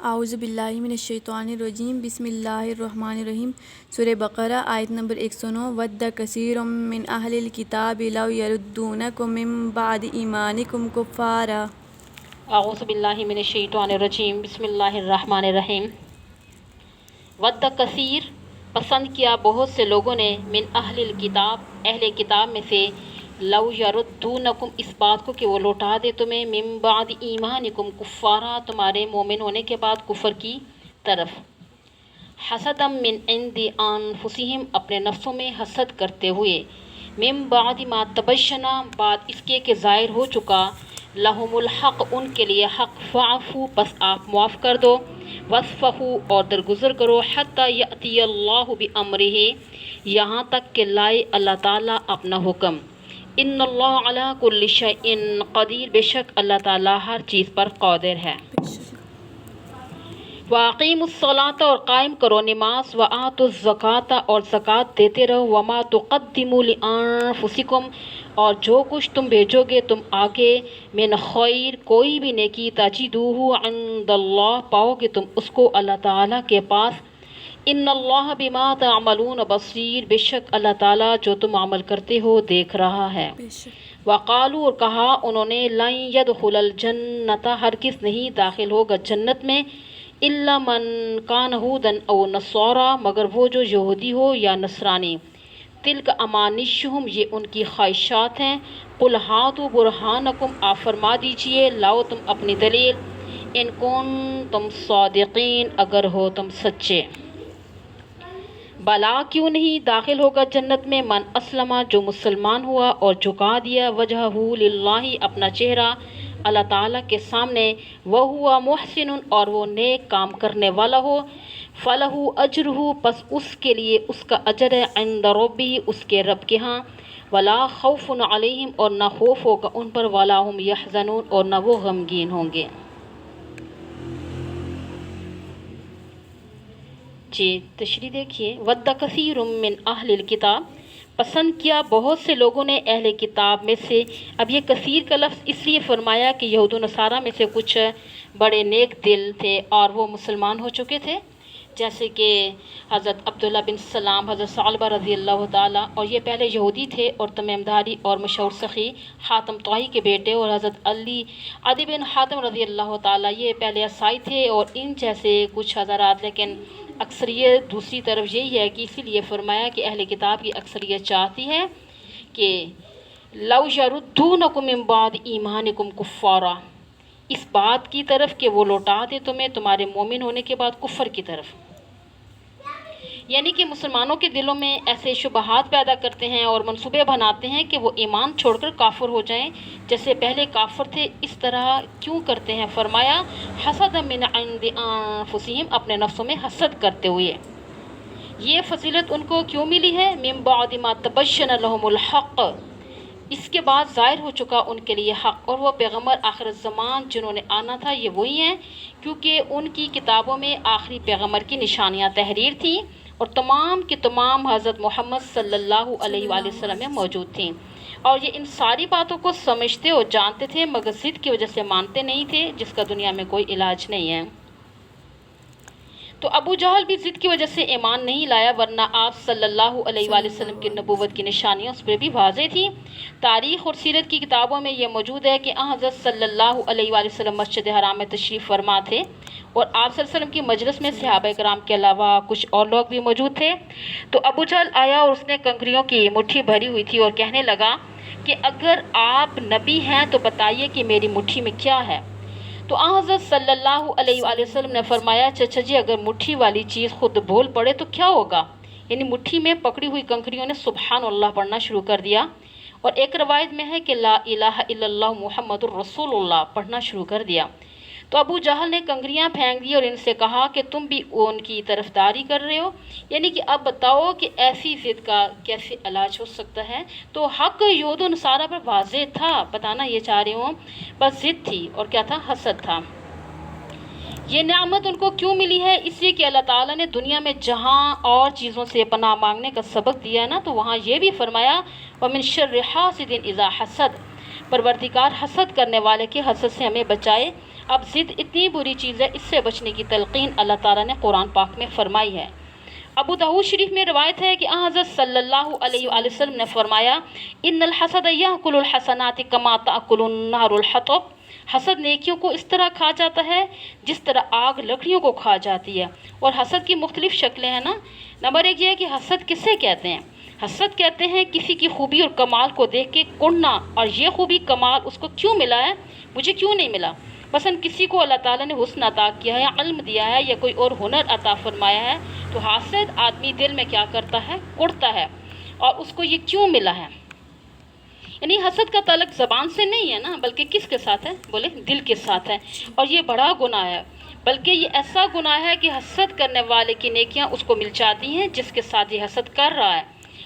اعوذ باللہ من الشیطان الرجیم بسم اللہ الرحمن الرحیم سورہ بقرہ آیت نمبر 109 ود کثیر من اہل الکتاب لو یردونکم من بعد ایمانکم کفارا۔ اعوذ باللہ من الشیطان الرجیم بسم اللہ الرحمن الرحیم۔ ود کثیر پسند کیا بہت سے لوگوں نے، من اہل الکتاب اہل کتاب میں سے، لو یردونکم اس بات کو کہ وہ لوٹا دے تمہیں، من بعد ایمانکم کفارا تمہارے مومن ہونے کے بعد کفر کی طرف، حسدا من عند انفسہم اپنے نفسوں میں حسد کرتے ہوئے، من بعد ما تبشنا بعد اس کے کہ ظاہر ہو چکا، لہم الحق ان کے لیے حق، فاعفو پس آپ معاف کر دو، وصفحو اور درگزر کرو، حتی یأتی اللہ بامرہ یہاں تک کہ لائے اللہ تعالیٰ اپنا حکم، ان اللہ علی کل شیء قدیر بے شک اللہ تعالیٰ ہر چیز پر قادر ہے۔ وَأَقِیمُوا الصَّلَاةَ اور قائم کرو نماز، وَآتُوا الزَّکَاةَ اور زکوٰۃ دیتے رہو، وَمَا تُقَدِّمُوا لِأَنفُسِکُم اور جو کچھ تم بھیجو گے تم آگے، من خیر کوئی بھی نیکی، تجدوہ عند اللہ پاؤ گے تم اس کو اللہ تعالیٰ کے پاس، ان اللہ بما تعملون بصیر بے شک اللہ تعالیٰ جو تم عمل کرتے ہو دیکھ رہا ہے۔ وقالوا اور کہا انہوں نے، لن يدخل الجنت ہرگز نہیں داخل ہوگا جنت میں، الا من کان ہودا او نصارا مگر وہ جو یہودی ہو یا نصرانی، تلک امانیہم یہ ان کی خواہشات ہیں، قل ہاتوا برہانکم آپ فرما دیجئے لاؤ تم اپنی دلیل، ان کنتم صادقین اگر ہو تم سچے۔ بلا کیوں نہیں داخل ہوگا جنت میں، من اسلم جو مسلمان ہوا اور جھکا دیا، وجہہ للہ اپنا چہرہ اللہ تعالیٰ کے سامنے، وہو محسن اور وہ نیک کام کرنے والا ہو، فلہ اجرہ پس اس کے لیے اس کا اجر ہے، عند ربہ اس کے رب کے ہاں، ولا خوف علیہم اور نہ خوف ہوگا ان پر، ولا ہم یحزنون اور نہ وہ غمگین ہوں گے۔ جی تشریح دیکھیے، ود کثیر من اہل الکتاب پسند کیا بہت سے لوگوں نے اہل کتاب میں سے، اب یہ کثیر کا لفظ اس لیے فرمایا کہ یہود و نصارہ میں سے کچھ بڑے نیک دل تھے اور وہ مسلمان ہو چکے تھے، جیسے کہ حضرت عبداللہ بن سلام، حضرت ثعلبہ رضی اللہ تعالیٰ، اور یہ پہلے یہودی تھے، اور تمیم داری اور مشہور سخی حاتم طائی کے بیٹے، اور حضرت عدی بن حاتم رضی اللہ تعالیٰ یہ پہلے عیسائی تھے، اور ان جیسے کچھ حضرات، لیکن اکثریت دوسری طرف یہی ہے کہ اسی لیے فرمایا کہ اہل کتاب کی اکثریت چاہتی ہے کہ لو یردونکم من بعد ایمانکم کفارا، اس بات کی طرف کہ وہ لوٹا دے تمہیں تمہارے مومن ہونے کے بعد کفر کی طرف، یعنی کہ مسلمانوں کے دلوں میں ایسے شبہات پیدا کرتے ہیں اور منصوبے بناتے ہیں کہ وہ ایمان چھوڑ کر کافر ہو جائیں، جیسے پہلے کافر تھے اس طرح کیوں کرتے ہیں، فرمایا حسد من عند انفسہم اپنے نفسوں میں حسد کرتے ہوئے، یہ فضیلت ان کو کیوں ملی ہے، من بعد ما تبین لہم الحق اس کے بعد ظاہر ہو چکا ان کے لیے حق، اور وہ پیغمبر آخر الزمان جنہوں نے آنا تھا یہ وہی ہیں، کیونکہ ان کی کتابوں میں آخری پیغمبر کی نشانیاں تحریر تھیں اور تمام کی تمام حضرت محمد صلی اللہ علیہ وآلہ وسلم میں موجود تھیں، اور یہ ان ساری باتوں کو سمجھتے اور جانتے تھے مگر ضد کی وجہ سے مانتے نہیں تھے، جس کا دنیا میں کوئی علاج نہیں ہے۔ تو ابو جہل بھی ضد کی وجہ سے ایمان نہیں لایا، ورنہ آپ صلی اللہ علیہ وآلہ وسلم کی نبوت کی نشانیاں اس پر بھی واضح تھیں۔ تاریخ اور سیرت کی کتابوں میں یہ موجود ہے کہ حضرت صلی اللہ علیہ وآلہ وسلم مسجد حرام میں تشریف فرما تھے، اور آپ صلی اللہ علیہ وسلم کی مجلس میں صحابہ کرام کے علاوہ کچھ اور لوگ بھی موجود تھے، تو ابو جہل آیا اور اس نے کنکریوں کی مٹھی بھری ہوئی تھی اور کہنے لگا کہ اگر آپ نبی ہیں تو بتائیے کہ میری مٹھی میں کیا ہے، تو حضرت صلی اللہ علیہ وآلہ وسلم نے فرمایا، چچا جی اگر مٹھی والی چیز خود بول پڑے تو کیا ہوگا، یعنی مٹھی میں پکڑی ہوئی کنکریوں نے سبحان اللہ پڑھنا شروع کر دیا، اور ایک روایت میں ہے کہ لا الہ الا اللہ محمد الرسول اللہ پڑھنا شروع کر دیا، تو ابو جہل نے کنکریاں پھینک دی اور ان سے کہا کہ تم بھی ان کی طرفداری کر رہے ہو، یعنی کہ اب بتاؤ کہ ایسی ضد کا کیسے علاج ہو سکتا ہے، تو حق یہود و نصارہ پر واضح تھا، بتانا یہ چاہ رہی ہوں، بس ضد تھی اور کیا تھا، حسد تھا۔ یہ نعمت ان کو کیوں ملی ہے، اس لیے کہ اللہ تعالیٰ نے دنیا میں جہاں اور چیزوں سے پناہ مانگنے کا سبق دیا ہے نا، تو وہاں یہ بھی فرمایا وَمِن شَرِّ حَاسِدٍ إِذَا حَسَدَ، پروردگار حسد کرنے والے کے حسد سے ہمیں بچائے، اب ضد اتنی بری چیز ہے، اس سے بچنے کی تلقین اللہ تعالیٰ نے قرآن پاک میں فرمائی ہے۔ ابو داؤد شریف میں روایت ہے کہ حضرت صلی اللہ علیہ وآلہ وسلم نے فرمایا، ان الحسد یاکل الحسنات کما تاکل النار الحطب، حسد نیکیوں کو اس طرح کھا جاتا ہے جس طرح آگ لکڑیوں کو کھا جاتی ہے۔ اور حسد کی مختلف شکلیں ہیں نا۔ نمبر 1 یہ ہے کہ حسد کسے کہتے ہیں؟ حسد کہتے ہیں کسی کی خوبی اور کمال کو دیکھ کے کننا، اور یہ خوبی کمال اس کو کیوں ملا ہے، مجھے کیوں نہیں ملا۔ مثلا کسی کو اللہ تعالیٰ نے حسن عطا کیا ہے، علم دیا ہے، یا کوئی اور ہنر عطا فرمایا ہے، تو حاسد آدمی دل میں کیا کرتا ہے، کڑتا ہے، اور اس کو یہ کیوں ملا ہے۔ یعنی حسد کا تعلق زبان سے نہیں ہے نا، بلکہ کس کے ساتھ ہے، بولے دل کے ساتھ ہے، اور یہ بڑا گناہ ہے۔ بلکہ یہ ایسا گناہ ہے کہ حسد کرنے والے کی نیکیاں اس کو مل جاتی ہیں جس کے ساتھ یہ حسد کر رہا ہے،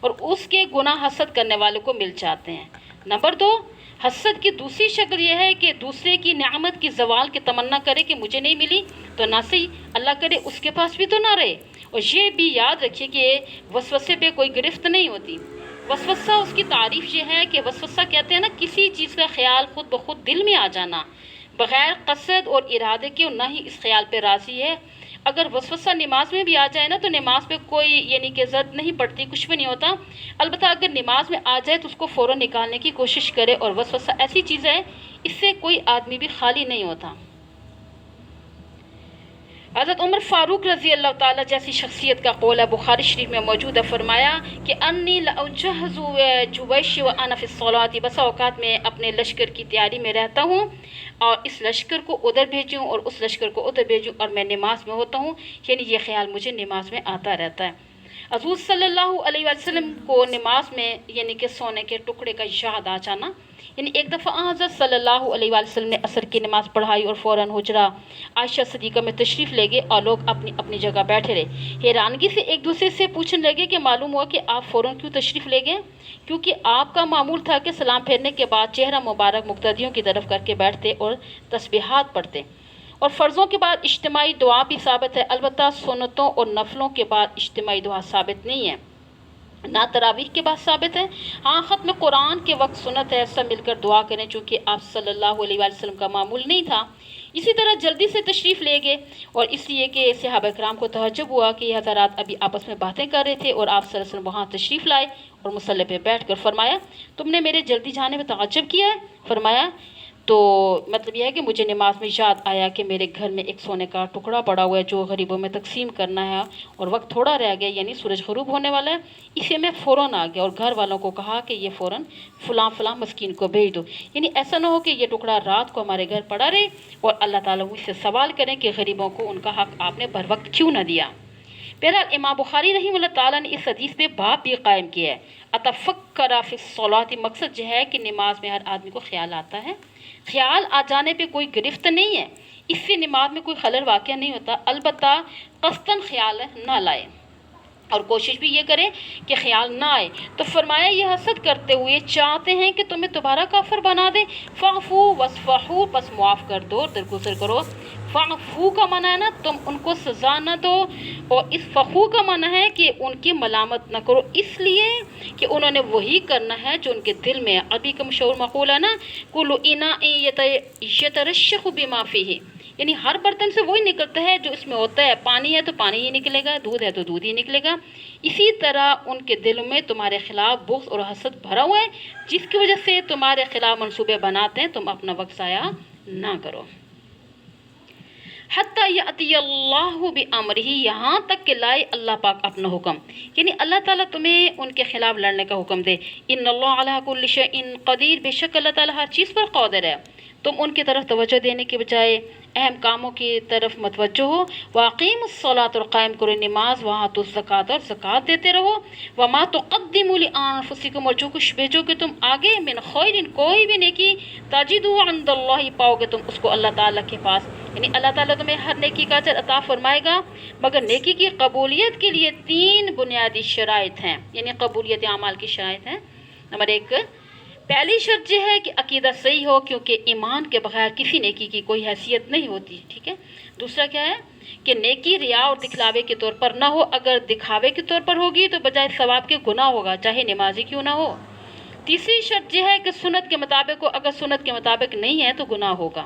اور اس کے گناہ حسد کرنے والے کو مل جاتے ہیں۔ نمبر 2، حسد کی دوسری شکل یہ ہے کہ دوسرے کی نعمت کی زوال کی تمنا کرے کہ مجھے نہیں ملی تو نہ صحیح، اللہ کرے اس کے پاس بھی تو نہ رہے۔ اور یہ بھی یاد رکھیے کہ وسوسے پہ کوئی گرفت نہیں ہوتی۔ وسوسہ، اس کی تعریف یہ ہے کہ وسوسہ کہتے ہیں نا کسی چیز کا خیال خود بخود دل میں آ جانا بغیر قصد اور ارادے کے، نہ ہی اس خیال پہ راضی ہے۔ اگر وسوسہ نماز میں بھی آ جائے نا تو نماز پہ کوئی یعنی کہ زد نہیں پڑتی، کچھ بھی نہیں ہوتا۔ البتہ اگر نماز میں آ جائے تو اس کو فوراً نکالنے کی کوشش کرے، اور وسوسہ ایسی چیز ہے اس سے کوئی آدمی بھی خالی نہیں ہوتا۔ حضرت عمر فاروق رضی اللہ تعالیٰ جیسی شخصیت کا قول ہے، بخاری شریف میں موجود ہے، فرمایا کہ انی لاجہز جویش وانا فی الصلاۃ، بسا اوقات میں اپنے لشکر کی تیاری میں رہتا ہوں اور اس لشکر کو ادھر بھیجوں اور اس لشکر کو ادھر بھیجوں، اور میں نماز میں ہوتا ہوں، یعنی یہ خیال مجھے نماز میں آتا رہتا ہے۔ حضور صلی اللہ علیہ وسلم کو نماز میں یعنی کہ سونے کے ٹکڑے کا یاد آ جانا، یعنی ایک دفعہ حضرت صلی اللہ علیہ وسلم نے عصر کی نماز پڑھائی اور فوراً حجرہ عائشہ صدیقہ میں تشریف لے گئے، اور لوگ اپنی اپنی جگہ بیٹھے رہے۔ حیرانگی سے ایک دوسرے سے پوچھنے لگے کہ معلوم ہوا کہ آپ فوراً کیوں تشریف لے گئے؟ کیونکہ آپ کا معمول تھا کہ سلام پھیرنے کے بعد چہرہ مبارک مقتدیوں کی طرف کر کے بیٹھتے اور تسبیحات پڑھتے، اور فرضوں کے بعد اجتماعی دعا بھی ثابت ہے، البتہ سنتوں اور نفلوں کے بعد اجتماعی دعا ثابت نہیں ہے، نہ تراویح کے بعد ثابت ہے۔ ہاں ختم قرآن کے وقت سنت ہے سب مل کر دعا کریں، چونکہ آپ صلی اللہ علیہ وسلم کا معمول نہیں تھا۔ اسی طرح جلدی سے تشریف لے گئے، اور اس لیے کہ صحابہ کرام کو تعجب ہوا کہ یہ حضرات ابھی آپس میں باتیں کر رہے تھے اور آپ صلی اللہ علیہ وسلم وہاں تشریف لائے اور مصلی پہ بیٹھ کر فرمایا، تم نے میرے جلدی جانے میں تعجب کیا ہے؟ فرمایا تو مطلب یہ ہے کہ مجھے نماز میں یاد آیا کہ میرے گھر میں ایک سونے کا ٹکڑا پڑا ہوا ہے جو غریبوں میں تقسیم کرنا ہے، اور وقت تھوڑا رہ گیا، یعنی سورج غروب ہونے والا ہے، اسے میں فوراً آ گیا اور گھر والوں کو کہا کہ یہ فوراً فلاں فلاں مسکین کو بھیج دو، یعنی ایسا نہ ہو کہ یہ ٹکڑا رات کو ہمارے گھر پڑا رہے اور اللہ تعالیٰ مجھ سے سوال کریں کہ غریبوں کو ان کا حق آپ نے بر وقت کیوں نہ دیا۔ بہرحال امام بخاری رحمہ اللہ تعالیٰ نے اس حدیث پہ باب بھی قائم کیا ہے، اتفکر فی الصلاۃ، مقصد یہ ہے کہ نماز میں ہر آدمی کو خیال آتا ہے، خیال آ جانے پہ کوئی گرفت نہیں ہے، اس سے نماز میں کوئی خلل واقع نہیں ہوتا، البتہ قصداً خیال نہ لائے اور کوشش بھی یہ کرے کہ خیال نہ آئے۔ تو فرمایا یہ حسد کرتے ہوئے چاہتے ہیں کہ تمہیں دوبارہ کافر بنا دے، فاعفو واصفحوا، پس معاف کر دو، درگزر کرو۔ فاعفو کا معنی ہے نا تم ان کو سزا نہ دو، اور اصفحوا کا معنی ہے کہ ان کی ملامت نہ کرو، اس لیے کہ انہوں نے وہی کرنا ہے جو ان کے دل میں ہے۔ عربی کا مشہور مقول ہے نا، کل اناء یترشح بما فیہ، یعنی ہر برتن سے وہی نکلتا ہے جو اس میں ہوتا ہے، پانی ہے تو پانی ہی نکلے گا، دودھ ہے تو دودھ ہی نکلے گا۔ اسی طرح ان کے دلوں میں تمہارے خلاف بغض اور حسد بھرا ہوا ہے، جس کی وجہ سے تمہارے خلاف منصوبے بناتے ہیں، تم اپنا وقت ضائع نہ کرو۔ حتی یأتی اللہ بامرہ، یہاں تک کہ لائے اللہ پاک اپنا حکم، یعنی اللہ تعالیٰ تمہیں ان کے خلاف لڑنے کا حکم دے۔ ان اللہ علی کل شیء قدیر، بے شک اللہ تعالیٰ ہر چیز پر قادر ہے۔ تم ان کی طرف توجہ دینے کے بجائے اہم کاموں کی طرف متوجہ ہو۔ واقیم الصلاۃ، اور قائم کرو نماز، وآتوا الزکوٰۃ، اور زکوٰۃ دیتے رہو۔ وما تقدموا لانفسکم، اور جو کچھ بھیجو کہ تم آگے، من خیر، کوئی بھی نیکی، تجدوا عند اللہ، پاؤ گے تم اس کو اللہ تعالیٰ کے پاس، یعنی اللہ تعالیٰ تمہیں ہر نیکی کا اجر عطا فرمائے گا، مگر نیکی کی قبولیت کے لیے 3 بنیادی شرائط ہیں، یعنی قبولیت اعمال کی شرائط ہیں۔ نمبر 1، پہلی شرط یہ ہے کہ عقیدہ صحیح ہو، کیونکہ ایمان کے بغیر کسی نیکی کی کوئی حیثیت نہیں ہوتی، ٹھیک ہے۔ دوسرا کیا ہے کہ نیکی ریا اور دکھلاوے کے طور پر نہ ہو، اگر دکھاوے کے طور پر ہوگی تو بجائے ثواب کے گناہ ہوگا، چاہے نمازی کیوں نہ ہو۔ تیسری شرط یہ ہے کہ سنت کے مطابق ہو، اگر سنت کے مطابق نہیں ہے تو گناہ ہوگا۔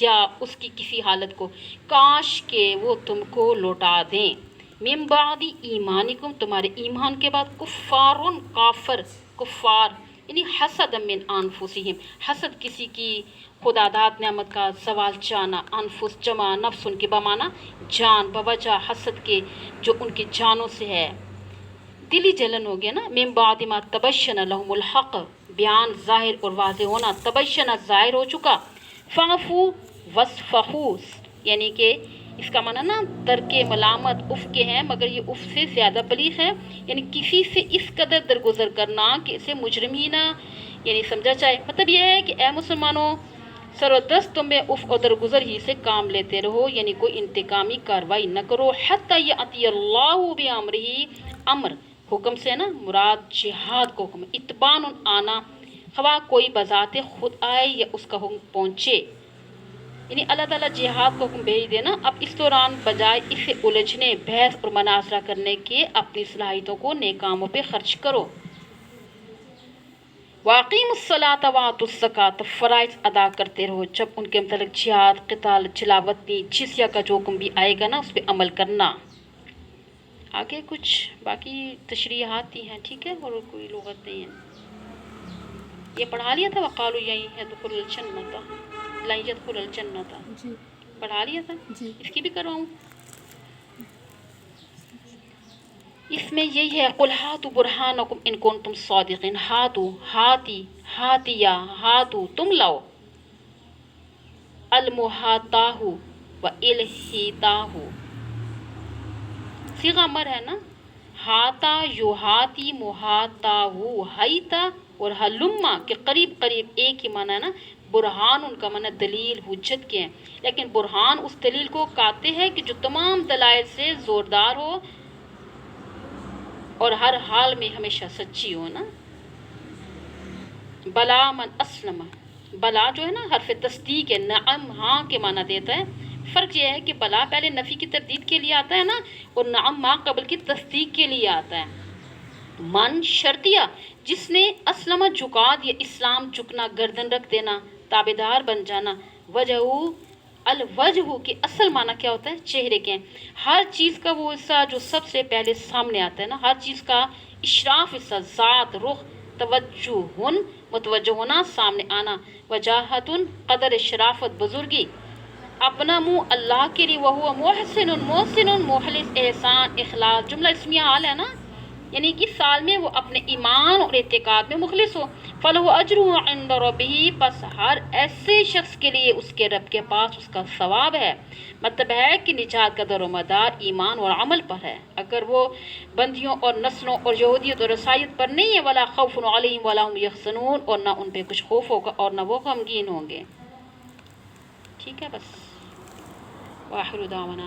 یا اس کی کسی حالت کو، کاش کہ وہ تم کو لوٹا دیں، من بعد ایمانکم تمہارے ایمان کے بعد، کفارن کافر، کفار یعنی حسد من انفسہم، حسد کسی کی خداداد نعمت کا زوال چاہنا، انفس جمع نفس ان کے بمانا جان، بوجہ حسد کے جو ان کی جانوں سے ہے، دلی جلن ہو گیا نا، من بعد ما تبین لہم الحق، بیان ظاہر اور واضح ہونا، تبین ظاہر ہو چکا، فعفو وصفحو یعنی کہ اس کا معنی نا ترک ملامت اف کے ہیں، مگر یہ اف سے زیادہ بلیغ ہے، یعنی کسی سے اس قدر درگزر کرنا کہ اسے مجرم ہی نہ یعنی سمجھا جائے۔ مطلب یہ ہے کہ اے مسلمانوں، سر و دست تم اف اور درگزر ہی سے کام لیتے رہو، یعنی کوئی انتقامی کاروائی نہ کرو، حتی یأتی اللہ بامرہ، امر حکم سے نا مراد جہاد کو حکم، اتبان آنا، خواہ کوئی بذات خود آئے یا اس کا حکم پہنچے، یعنی اللہ تعالیٰ جہاد کو حکم بھیج دینا۔ اب اس دوران بجائے اسے الجھنے، بحث اور مناظرہ کرنے کے، اپنی صلاحیتوں کو نیک کاموں پہ خرچ کرو۔ وَأَقِیمُوا الصَّلَاةَ وَآتُوا الزَّکَاةَ، فرائض ادا کرتے رہو، جب ان کے متعلق جہاد، قتال، چلاوطنی، جزیہ کا جو حکم بھی آئے گا نا اس پہ عمل کرنا۔ آگے کچھ باقی تشریحات ہی ہیں، ٹھیک ہے، اور کوئی لغت نہیں ہے۔ یہ پڑھا لیا تھا، وقالوا لن يدخل الجنة، لن يدخل الجنة، جی پڑھا لیا تھا، جی اس کی بھی کرواؤں؟ اس میں یہی ہے، قل ہاتوا برہانکم ان کنتم صادقین، ہاتو ہاتی ہاتیا ہاتو تم لاؤ، المحاتاہ و الہیتاہ، صیغہ امر ہے نا، ہاتا یوہاتی محاتاہ ہیتا اور ہلما کے قریب قریب ایک ہی معنی ہے نا، برہان ان کا معنی دلیل حجت کے ہیں، لیکن برہان اس دلیل کو کہتے ہیں کہ جو تمام دلائل سے زوردار ہو اور ہر حال میں ہمیشہ سچی ہو نا۔ بلا من اسلم، بلا جو ہے نا حرف تصدیق ہے، نعم ہاں کے معنی دیتا ہے، فرق یہ ہے کہ بلا پہلے نفی کی تردید کے لیے آتا ہے نا، اور نعم ما قبل کی تصدیق کے لیے آتا ہے۔ من شرطیہ، جس نے اسلم جھکا دیا، اسلام جھکنا، گردن رکھ دینا، تابعدار بن جانا، وجہ الوجہ کے اصل معنی کیا ہوتا ہے؟ چہرے کے ہیں، ہر چیز کا وہ حصہ جو سب سے پہلے سامنے آتا ہے نا، ہر چیز کا اشراف حصہ، ذات، رخ، توجہن متوجہ ہونا، سامنے آنا، وجاہتن قدر شرافت، بزرگی، اپنا منہ اللہ کے لیے، وہ محسن محسن مخلص، احسان، اخلاص، جملہ اسمیہ حال ہے نا، یعنی کہ سال میں وہ اپنے ایمان اور اعتقاد میں مخلص ہو، فلہ اجرہ عند ربہ، پس ہر ایسے شخص کے لیے اس کے رب کے پاس اس کا ثواب ہے۔ مطلب ہے کہ نجات کا دار و مدار ایمان اور عمل پر ہے، اگر وہ بندیوں اور نسلوں اور یہودیت اور عیسائیت پر نہیں ہے، ولا خوف علیہم ولا هم یحزنون، اور نہ ان پہ کچھ خوف ہوگا اور نہ وہ غمگین ہوں گے۔ ٹھیک ہے، بس وآخر دعوانا